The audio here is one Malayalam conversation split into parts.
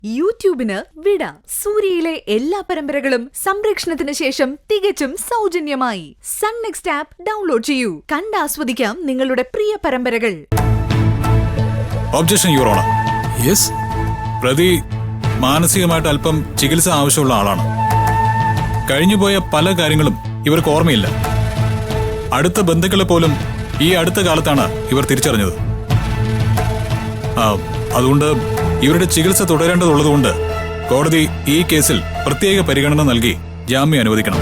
യൂട്യൂബിന് വിട. സൂര്യയിലെ എല്ലാ പരമ്പരകളും സംരക്ഷണത്തിന് ശേഷം തികച്ചും സൗജന്യമായി സൺ നെക്സ്റ്റ് ആപ്പ് ഡൗൺലോഡ് ചെയ്യൂ. കണ്ടാസ്വദിക്കാം നിങ്ങളുടെ പ്രിയ പരമ്പരകൾ. Objection your honour. യെസ്. പ്രതി മാനസികമായിട്ട് അല്പം ചികിത്സ ആവശ്യമുള്ള ആളാണ്. കഴിഞ്ഞുപോയ പല കാര്യങ്ങളും ഇവർക്ക് ഓർമ്മയില്ല. അടുത്ത ബന്ധുക്കളെ പോലും ഈ അടുത്ത കാലത്താണ് ഇവർ തിരിച്ചറിഞ്ഞത്. അതുകൊണ്ട് ഇവരുടെ ചികിത്സ തുടരേണ്ടതുള്ളതുകൊണ്ട് കോടതി ഈ കേസിൽ പ്രത്യേക പരിഗണന നൽകി ജാമ്യം അനുവദിക്കണം.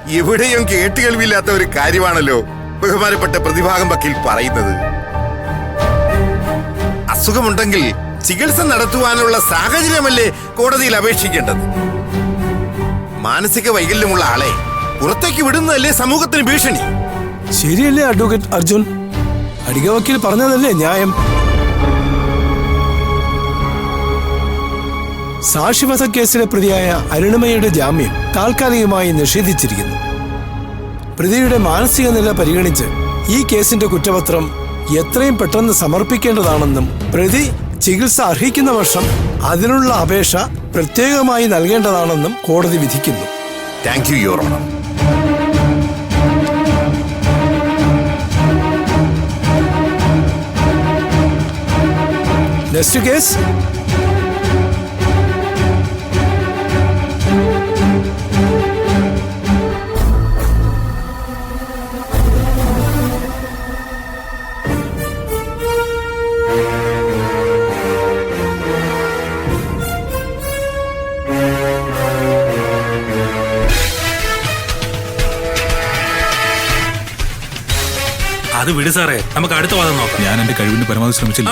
എവിടെയും കേട്ടുകേൾവില്ലാത്ത ഒരു കാര്യമാണല്ലോ ബഹുമാനപ്പെട്ട പ്രതിഭാഗം വക്കീൽ പറയുന്നത്. അസുഖമുണ്ടെങ്കിൽ ചികിത്സ നടത്തുവാനുള്ള സാഹചര്യമല്ലേ കോടതിയിൽ അപേക്ഷിക്കേണ്ടത്. മാനസിക വൈകല്യമുള്ള ആളെ പുറത്തേക്ക് വിടുന്നതല്ലേ സമൂഹത്തിന് ഭീഷണി. ശരിയല്ലേ അഡ്വക്കേറ്റ് അർജുൻ? അടിക വക്കീൽ പറഞ്ഞതല്ലേ ന്യായം? സാക്ഷിവധ കേസിലെ പ്രതിയായ അരുണിമയുടെ ജാമ്യം താൽക്കാലികമായി നിഷേധിച്ചിരിക്കുന്നു. പ്രതിയുടെ മാനസിക നില പരിഗണിച്ച് ഈ കേസിന്റെ കുറ്റപത്രം എത്രയും പെട്ടെന്ന് സമർപ്പിക്കേണ്ടതാണെന്നും പ്രതി ചികിത്സ അർഹിക്കുന്ന പക്ഷം അതിനുള്ള അപേക്ഷ പ്രത്യേകമായി നൽകേണ്ടതാണെന്നും കോടതി വിധിക്കുന്നു. Thank you your honour. Next case. അത് വിട് സാറേ, നമുക്ക് അടുത്ത വാദം നോക്കാം. ഞാൻ എന്റെ കഴിവിന്റെ പരമാവധി ശ്രമിച്ചില്ല.